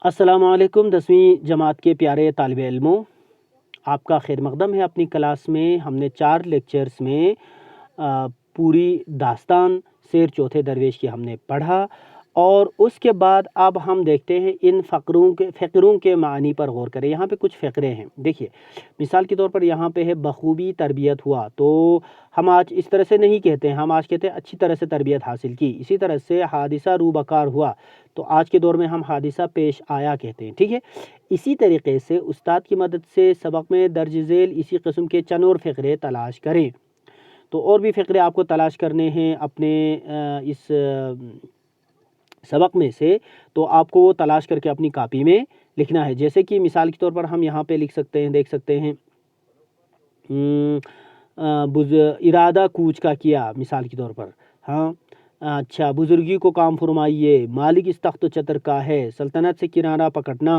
السلام علیکم 10ویں جماعت کے پیارے طالب علموں، آپ کا خیر مقدم ہے۔ اپنی کلاس میں ہم نے 4 لیکچرز میں پوری داستان سیر چوتھے درویش کی ہم نے پڑھا، اور اس کے بعد اب ہم دیکھتے ہیں ان فقروں کے معنی پر غور کریں۔ یہاں پہ کچھ فقرے ہیں، دیکھیے مثال کے طور پر یہاں پہ ہے بخوبی تربیت ہوا، تو ہم آج اس طرح سے نہیں کہتے ہیں، ہم آج کہتے ہیں اچھی طرح سے تربیت حاصل کی۔ اسی طرح سے حادثہ روبکار ہوا، تو آج کے دور میں ہم حادثہ پیش آیا کہتے ہیں، ٹھیک ہے۔ اسی طریقے سے استاد کی مدد سے سبق میں درج ذیل اسی قسم کے چند اور فقرے تلاش کریں۔ تو اور بھی فقرے آپ کو تلاش کرنے ہیں اپنے اس سبق میں سے، تو آپ کو وہ تلاش کر کے اپنی کاپی میں لکھنا ہے۔ جیسے کہ مثال کے طور پر ہم یہاں پہ لکھ سکتے ہیں، دیکھ سکتے ہیں ارادہ کوچ کا کیا، مثال کے طور پر ہاں اچھا، بزرگی کو کام فرمائیے، مالک اس تخت و چتر کا ہے، سلطنت سے کنارہ پکڑنا،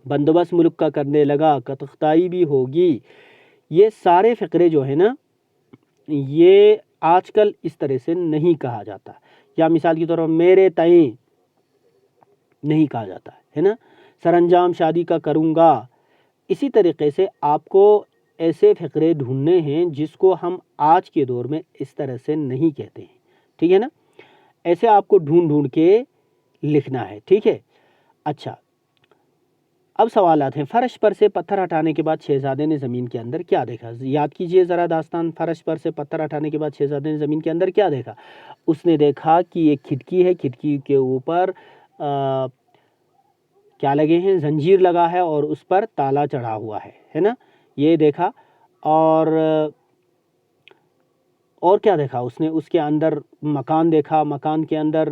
بندوبست ملک کا کرنے لگا، کتختائی بھی ہوگی۔ یہ سارے فقرے جو ہیں نا، یہ آج کل اس طرح سے نہیں کہا جاتا، یا مثال کے طور پر میرے تئیں نہیں کہا جاتا ہے نا، سر انجام شادی کا کروں گا۔ اسی طریقے سے آپ کو ایسے فقرے ڈھونڈنے ہیں جس کو ہم آج کے دور میں اس طرح سے نہیں کہتے ہیں، ٹھیک ہے نا۔ ایسے آپ کو ڈھونڈ کے لکھنا ہے، ٹھیک ہے۔ اچھا، اب سوالات ہیں۔ فرش پر سے پتھر ہٹانے کے بعد شہزادے نے زمین کے اندر کیا دیکھا؟ یاد کیجئے ذرا داستان۔ فرش پر سے پتھر ہٹانے کے بعد شہزادے نے زمین کے اندر کیا دیکھا؟ اس نے دیکھا کہ ایک کھڑکی ہے، کھڑکی کے اوپر کیا لگے ہیں؟ زنجیر لگا ہے، اور اس پر تالا چڑھا ہوا ہے نا، یہ دیکھا۔ اور کیا دیکھا اس نے؟ اس کے اندر مکان دیکھا، مکان کے اندر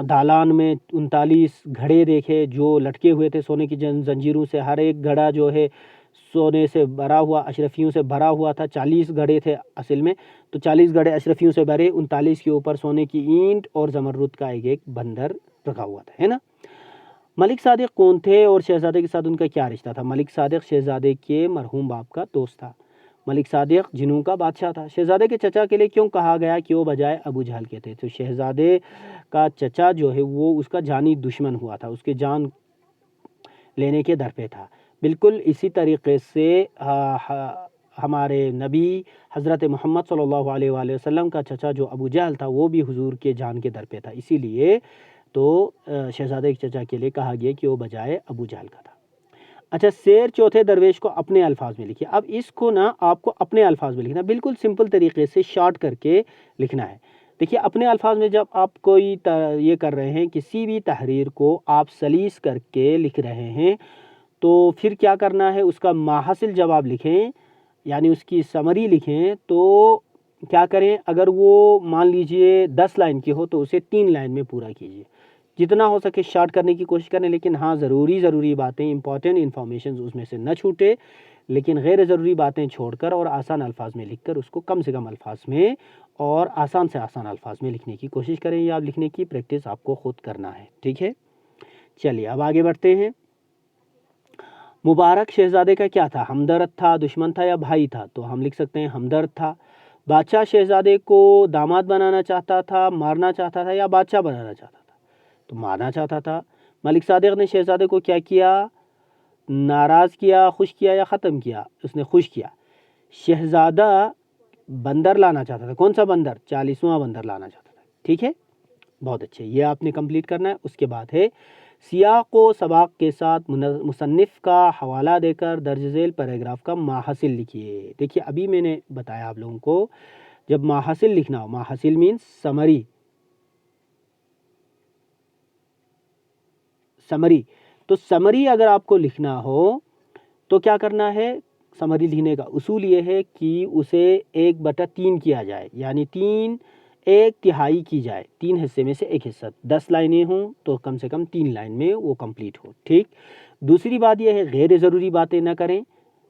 دالان میں 39 گھڑے دیکھے جو لٹکے ہوئے تھے سونے کی زنجیروں سے۔ ہر ایک گھڑا جو ہے سونے سے بھرا ہوا، اشرفیوں سے بھرا ہوا تھا۔ 40 گھڑے تھے اصل میں، تو 40 گھڑے اشرفیوں سے بھرے، 39 کے اوپر سونے کی اینٹ اور زمرد کا ایک بندر رکھا ہوا تھا، ہے نا۔ ملک صادق کون تھے اور شہزادے کے ساتھ ان کا کیا رشتہ تھا؟ ملک صادق شہزادے کے مرحوم باپ کا دوست تھا۔ ملک صادق جنوں کا بادشاہ تھا۔ شہزادے کے چچا کے لیے کیوں کہا گیا کہ وہ بجائے ابو جہل کے تھے؟ تو شہزادے کا چچا جو ہے وہ اس کا جانی دشمن ہوا تھا، اس کے جان لینے کے در پہ تھا۔ بالکل اسی طریقے سے ہمارے نبی حضرت محمد صلی اللہ علیہ وآلہ وسلم کا چچا جو ابو جہل تھا، وہ بھی حضور کے جان کے در پہ تھا، اسی لیے تو شہزادے کے چچا کے لیے کہا گیا کہ وہ بجائے ابو جہل کا تھا۔ اچھا، سیر چوتھے درویش کو اپنے الفاظ میں لکھیے۔ اب اس کو نا آپ کو اپنے الفاظ میں لکھنا، بالکل سمپل طریقے سے شارٹ کر کے لکھنا ہے۔ دیکھیے اپنے الفاظ میں جب آپ کوئی یہ کر رہے ہیں، کسی بھی تحریر کو آپ سلیس کر کے لکھ رہے ہیں، تو پھر کیا کرنا ہے؟ اس کا ماحصل جواب لکھیں، یعنی اس کی سمری لکھیں۔ تو کیا کریں؟ اگر وہ مان لیجئے 10 لائن کی ہو تو اسے 3 لائن میں پورا کیجئے، جتنا ہو سکے شارٹ کرنے کی کوشش کریں، لیکن ہاں ضروری باتیں، امپورٹنٹ انفارمیشن اس میں سے نہ چھوٹے، لیکن غیر ضروری باتیں چھوڑ کر اور آسان الفاظ میں لکھ کر اس کو کم سے کم الفاظ میں اور آسان سے آسان الفاظ میں لکھنے کی کوشش کریں، یا لکھنے کی پریکٹس آپ کو خود کرنا ہے، ٹھیک ہے۔ چلیے اب آگے بڑھتے ہیں۔ مبارک شہزادے کا کیا تھا؟ ہمدرد تھا، دشمن تھا، یا بھائی تھا؟ تو ہم لکھ سکتے ہیں ہمدرد تھا۔ بادشاہ شہزادے کو داماد بنانا چاہتا تھا، مارنا چاہتا تھا، یا بادشاہ بنانا چاہتا تھا؟ تو مارنا چاہتا تھا۔ ملک صادق نے شہزادے کو کیا کیا؟ ناراض کیا، خوش کیا، یا ختم کیا؟ اس نے خوش کیا۔ شہزادہ بندر لانا چاہتا تھا، کون سا بندر؟ 40واں بندر لانا چاہتا تھا، ٹھیک ہے، بہت اچھے، یہ آپ نے کمپلیٹ کرنا ہے۔ اس کے بعد ہے سیاق و سباق کے ساتھ مصنف کا حوالہ دے کر درج ذیل پیراگراف کا ماحصل لکھیے۔ دیکھیے ابھی میں نے بتایا آپ لوگوں کو، جب ماحصل لکھنا ہو، ماحصل مینس سمری، تو سمری اگر آپ کو لکھنا ہو تو کیا کرنا ہے؟ سمری لکھنے کا اصول یہ ہے کہ اسے 1/3 کیا جائے، یعنی 1/3 کی جائے، 3 حصے میں سے 1 حصہ۔ 10 لائنیں ہوں تو کم سے کم 3 لائن میں وہ کمپلیٹ ہو، ٹھیک۔ دوسری بات یہ ہے غیر ضروری باتیں نہ کریں،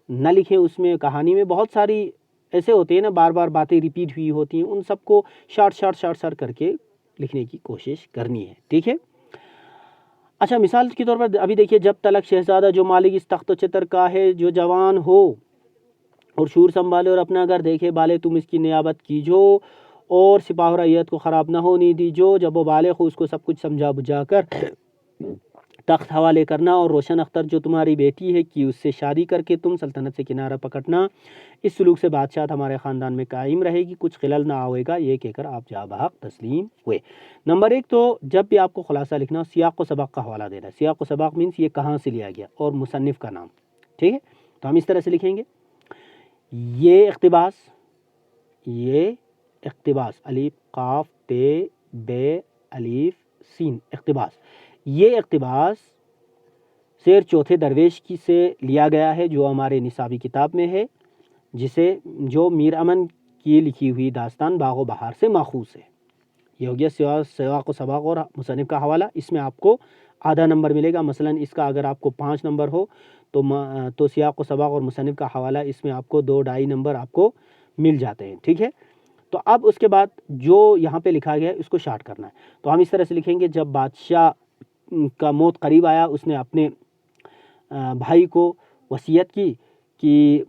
نہ لکھیں۔ اس میں کہانی میں بہت ساری ایسے ہوتے ہیں نا، بار بار باتیں ریپیٹ ہوئی ہوتی ہیں، ان سب کو شارٹ کر کے لکھنے کی کوشش کرنی ہے، ٹھیک ہے۔ اچھا، مثال کے طور پر ابھی دیکھیے، جب تلک شہزادہ جو مالک اس تخت و چتر کا ہے، جو جوان ہو اور شور سنبھالے اور اپنا گھر دیکھے، بالے تم اس کی نیابت کیجو اور سپاہ و رعیت کو خراب نہ ہونے دی، جو جب وہ بالغ ہو اس کو سب کچھ سمجھا بجھا کر تخت حوالے کرنا، اور روشن اختر جو تمہاری بیٹی ہے کی اس سے شادی کر کے تم سلطنت سے کنارہ پکڑنا، اس سلوک سے بادشاہت ہمارے خاندان میں قائم رہے گی، کچھ خلل نہ آئے گا، یہ کہہ کر آپ جا بحق تسلیم ہوئے۔ نمبر 1 تو جب بھی آپ کو خلاصہ لکھنا ہو سیاق و سباق کا حوالہ دینا ہے۔ سیاق و سباق مینس یہ کہاں سے لیا گیا اور مصنف کا نام، ٹھیک ہے؟ تو ہم اس طرح سے لکھیں گے، یہ اقتباس الف قاف تے بے الف سین اقتباس، یہ اقتباس شعر چوتھے درویش کی سے لیا گیا ہے جو ہمارے نصابی کتاب میں ہے، جو میر امن کی لکھی ہوئی داستان باغ و بہار سے ماخوذ ہے۔ یہ ہو گیا سیاق و سباق اور مصنف کا حوالہ، اس میں آپ کو آدھا نمبر ملے گا، مثلا اس کا اگر آپ کو 5 نمبر ہو تو سیاق و سباق اور مصنف کا حوالہ اس میں آپ کو 2-2.5 نمبر آپ کو مل جاتے ہیں، ٹھیک ہے؟ تو اب اس کے بعد جو یہاں پہ لکھا گیا ہے اس کو شارٹ کرنا ہے، تو ہم اس طرح سے لکھیں گے، جب بادشاہ کا موت قریب آیا اس نے اپنے بھائی کو وصیت کی کہ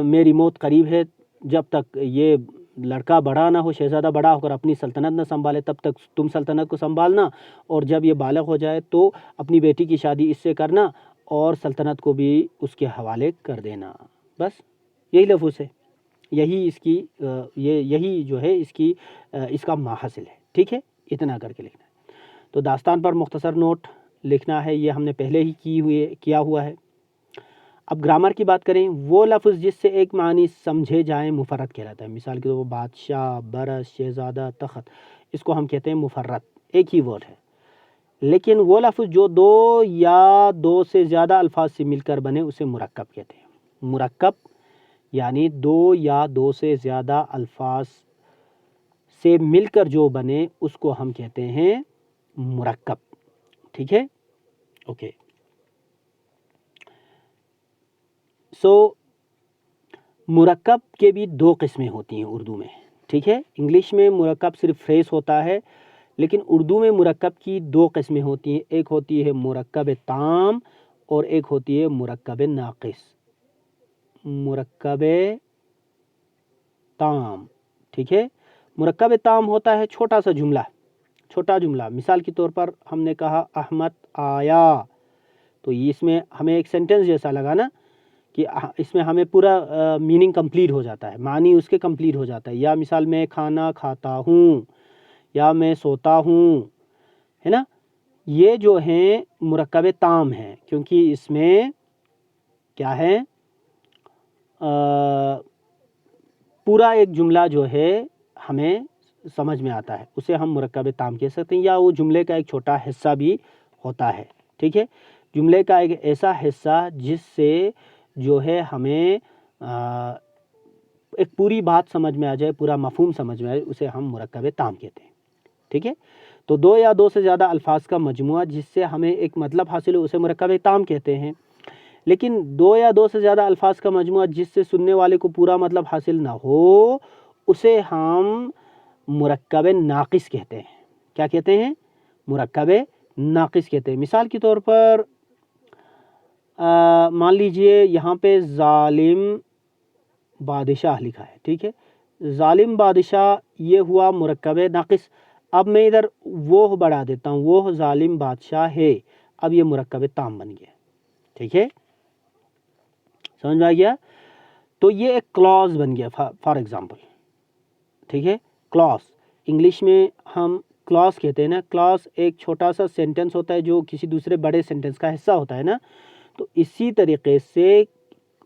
میری موت قریب ہے، جب تک یہ لڑکا بڑا نہ ہو، شہزادہ بڑا ہو کر اپنی سلطنت نہ سنبھالے تب تک تم سلطنت کو سنبھالنا، اور جب یہ بالغ ہو جائے تو اپنی بیٹی کی شادی اس سے کرنا اور سلطنت کو بھی اس کے حوالے کر دینا۔ بس یہی لفظ ہے، یہی جو ہے اس کا ماحصل ہے، ٹھیک ہے؟ اتنا کر کے لکھنا ہے۔ تو داستان پر مختصر نوٹ لکھنا ہے، یہ ہم نے پہلے ہی کیا ہوا ہے۔ اب گرامر کی بات کریں، وہ لفظ جس سے ایک معنی سمجھے جائیں مفرد کہلاتا ہے۔ مثال کے طور پر بادشاہ، برس، شہزادہ، تخت، اس کو ہم کہتے ہیں مفرد، ایک ہی ورڈ ہے۔ لیکن وہ لفظ جو 2 یا 2 سے زیادہ الفاظ سے مل کر بنے اسے مرکب کہتے ہیں۔ مرکب یعنی 2 یا 2 سے زیادہ الفاظ سے مل کر جو بنے اس کو ہم کہتے ہیں مرکب، ٹھیک ہے؟ اوکے، مرکب کے بھی 2 قسمیں ہوتی ہیں اردو میں، ٹھیک ہے؟ انگلش میں مرکب صرف فریز ہوتا ہے، لیکن اردو میں مرکب کی 2 قسمیں ہوتی ہیں، ایک ہوتی ہے مرکب تام اور ایک ہوتی ہے مرکب ناقص۔ مرکب تام، ٹھیک ہے؟ مرکب تام ہوتا ہے چھوٹا جملہ، مثال کے طور پر ہم نے کہا احمد آیا، تو اس میں ہمیں ایک سینٹنس جیسا لگا نا، کہ اس میں ہمیں پورا میننگ کمپلیٹ ہو جاتا ہے، معنی اس کے کمپلیٹ ہو جاتا ہے۔ یا مثال میں کھانا کھاتا ہوں یا میں سوتا ہوں، ہے نا؟ یہ جو ہیں مرکب تام ہیں، کیونکہ اس میں کیا ہے، پورا ایک جملہ جو ہے ہمیں سمجھ میں آتا ہے، اسے ہم مرکب تام کہہ سکتے ہیں، یا وہ جملے کا ایک چھوٹا حصہ بھی ہوتا ہے، ٹھیک ہے؟ جملے کا ایک ایسا حصہ جس سے جو ہے ہمیں ایک پوری بات سمجھ میں آ جائے، پورا مفہوم سمجھ میں آئے، اسے ہم مرکب تام کہتے ہیں، ٹھیک ہے؟ تو 2 یا 2 سے زیادہ الفاظ کا مجموعہ جس سے ہمیں ایک مطلب حاصل ہو اسے مرکب تام کہتے ہیں، لیکن 2 یا 2 سے زیادہ الفاظ کا مجموعہ جس سے سننے والے کو پورا مطلب حاصل نہ ہو اسے ہم مرکب ناقص کہتے ہیں۔ کیا کہتے ہیں؟ مرکب ناقص کہتے ہیں۔ مثال کے طور پر مان لیجئے یہاں پہ ظالم بادشاہ لکھا ہے، ٹھیک ہے؟ ظالم بادشاہ یہ ہوا مرکب ناقص، اب میں ادھر وہ بڑھا دیتا ہوں، وہ ظالم بادشاہ ہے، اب یہ مرکب تام بن گیا، ٹھیک ہے؟ سمجھ میں آ گیا؟ تو یہ ایک کلاز بن گیا، فار ایگزامپل، ٹھیک ہے؟ کلاز انگلش میں ہم کلاز کہتے ہیں نا، کلاز ایک چھوٹا سا سینٹنس ہوتا ہے جو کسی دوسرے بڑے سینٹنس کا حصہ ہوتا ہے نا، تو اسی طریقے سے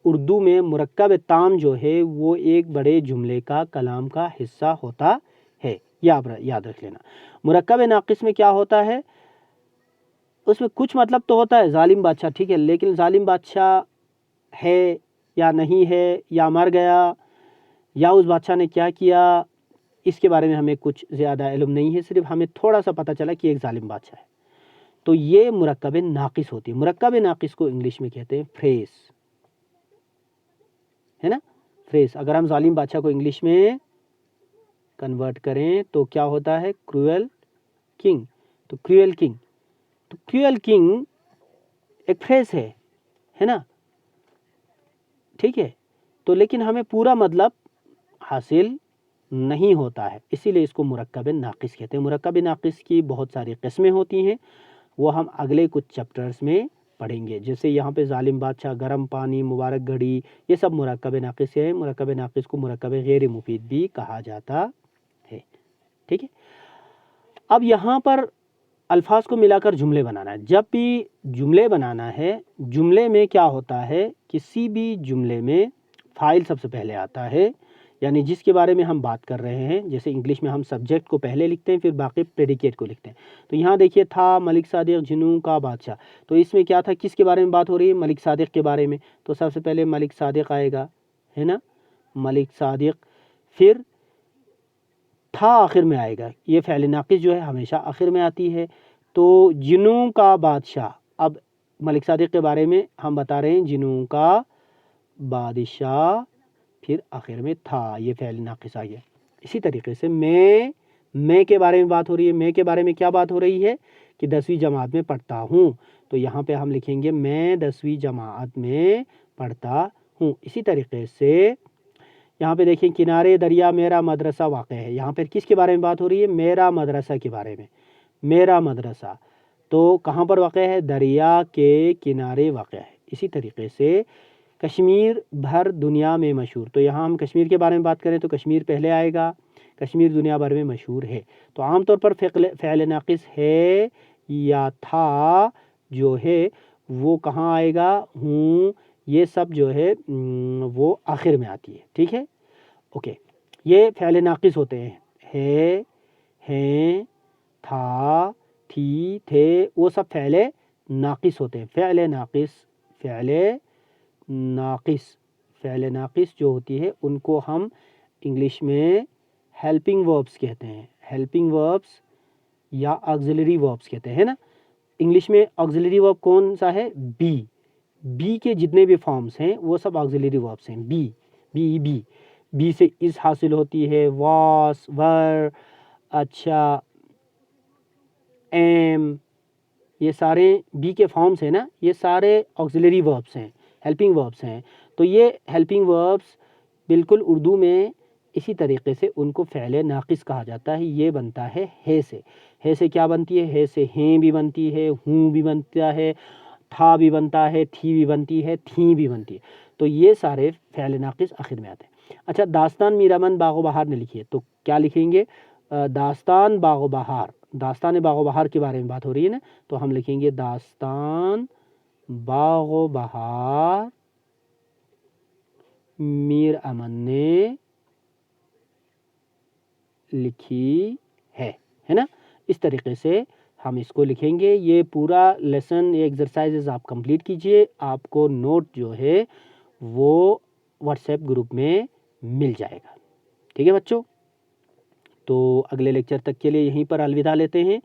اردو میں مرکب تام جو ہے وہ ایک بڑے جملے کا، کلام کا حصہ ہوتا ہے، یاد رکھ لینا۔ مرکب ناقص میں کیا ہوتا ہے، اس میں کچھ مطلب تو ہوتا ہے، ظالم بادشاہ، ٹھیک ہے، لیکن ظالم بادشاہ ہے یا نہیں ہے، یا مر گیا، یا اس بادشاہ نے کیا کیا، اس کے بارے میں ہمیں کچھ زیادہ علم نہیں ہے، صرف ہمیں تھوڑا سا پتہ چلا کہ ایک ظالم بادشاہ ہے، تو یہ مرکب ناقص ہوتی ہے۔ مرکب ناقص کو انگلش میں کہتے ہیں فریز، ہے نا؟ فریز۔ اگر ہم ظالم بادشاہ کو انگلش میں کنورٹ کریں تو کیا ہوتا ہے؟ کروئل کنگ، تو کروئل کنگ ایک فریز ہے نا؟ ٹھیک ہے، تو لیکن ہمیں پورا مطلب حاصل نہیں ہوتا ہے، اسی لیے اس کو مرکب ناقص کہتے ہیں۔ مرکب ناقص کی بہت ساری قسمیں ہوتی ہیں، وہ ہم اگلے کچھ چیپٹرز میں پڑھیں گے۔ جیسے یہاں پہ ظالم بادشاہ، گرم پانی، مبارک گھڑی، یہ سب مرکب ناقص ہے۔ مرکب ناقص کو مرکب غیر مفید بھی کہا جاتا ہے، ٹھیک ہے۔ اب یہاں پر الفاظ کو ملا کر جملے بنانا ہے۔ جب بھی جملے بنانا ہے، جملے میں کیا ہوتا ہے، کسی بھی جملے میں فاعل سب سے پہلے آتا ہے، یعنی جس کے بارے میں ہم بات کر رہے ہیں۔ جیسے انگلش میں ہم سبجیکٹ کو پہلے لکھتے ہیں، پھر باقی پریڈیکیٹ کو لکھتے ہیں۔ تو یہاں دیکھیے تھا ملک صادق جنوں کا بادشاہ، تو اس میں کیا تھا، کس کے بارے میں بات ہو رہی ہے، ملک صادق کے بارے میں، تو سب سے پہلے ملک صادق آئے گا، ہے نا، ملک صادق، پھر تھا آخر میں آئے گا۔ یہ فعل ناقص جو ہے ہمیشہ آخر میں آتی ہے۔ تو جنوں کا بادشاہ، اب ملک صادق کے بارے میں ہم بتا رہے ہیں، جنوں کا بادشاہ، پھر آخر میں تھا، یہ فعل ناقص آ گیا۔ اسی طریقے سے میں کے بارے میں بات ہو رہی ہے۔ میں کے بارے میں کیا بات ہو رہی ہے کہ 10ویں جماعت میں پڑھتا ہوں، تو یہاں پہ ہم لکھیں گے میں 10ویں جماعت میں پڑھتا ہوں۔ اسی طریقے سے یہاں پہ دیکھیں کنارے دریا میرا مدرسہ واقع ہے، یہاں پر کس کے بارے میں بات ہو رہی ہے، میرا مدرسہ کے بارے میں، میرا مدرسہ، تو کہاں پر واقع ہے، دریا کے کنارے واقع ہے۔ اسی طریقے سے کشمیر بھر دنیا میں مشہور، تو یہاں ہم کشمیر کے بارے میں بات کریں تو کشمیر پہلے آئے گا، کشمیر دنیا بھر میں مشہور ہے۔ تو عام طور پر فعل ناقص ہے یا تھا جو ہے وہ کہاں آئے گا، ہوں، یہ سب جو ہے وہ آخر میں آتی ہے، ٹھیک ہے، اوکے۔ یہ فعل ناقص ہوتے ہیں، ہیں، تھا، تھی، تھے، وہ سب فعل ناقص ہوتے ہیں۔ فعل ناقص جو ہوتی ہے ان کو ہم انگلش میں ہیلپنگ وربس کہتے ہیں، ہیلپنگ وربس یا آگزیلری وربس کہتے ہیں نا۔ انگلش میں آگزیلری ورب کون سا ہے، بی کے جتنے بھی فارمز ہیں وہ سب آگزیلری وربس ہیں۔ بی سے از حاصل ہوتی ہے، واس، ور، اچھا، ایم، یہ سارے بی کے فارمز ہیں نا، یہ سارے آگزیلری وربس ہیں، ہیلپنگ وربس ہیں۔ تو یہ ہیلپنگ وربس بالکل اردو میں اسی طریقے سے ان کو فعل ناقص کہا جاتا ہے۔ یہ بنتا ہے ہے سے کیا بنتی ہے، ہے سے ہیں بھی بنتی ہے، ہوں بھی بنتا ہے، تھا بھی بنتا ہے، تھی بھی بنتی ہے، تھیں بھی بنتی ہے۔ تو یہ سارے فعل ناقص آخر میں آتے ہیں۔ اچھا، داستان میرامن باغ و بہار نے لکھی ہے، تو کیا لکھیں گے، داستان باغ و بہار، داستان باغ و بہار کے بارے میں بات ہو رہی ہے نا، تو ہم لکھیں گے داستان باغ و بہار میر امن نے لکھی ہے نا۔ اس طریقے سے ہم اس کو لکھیں گے۔ یہ پورا لیسن، یہ ایکسرسائزز آپ کمپلیٹ کیجئے، آپ کو نوٹ جو ہے وہ واٹس ایپ گروپ میں مل جائے گا، ٹھیک ہے بچوں۔ تو اگلے لیکچر تک کے لیے یہیں پر الوداع لیتے ہیں۔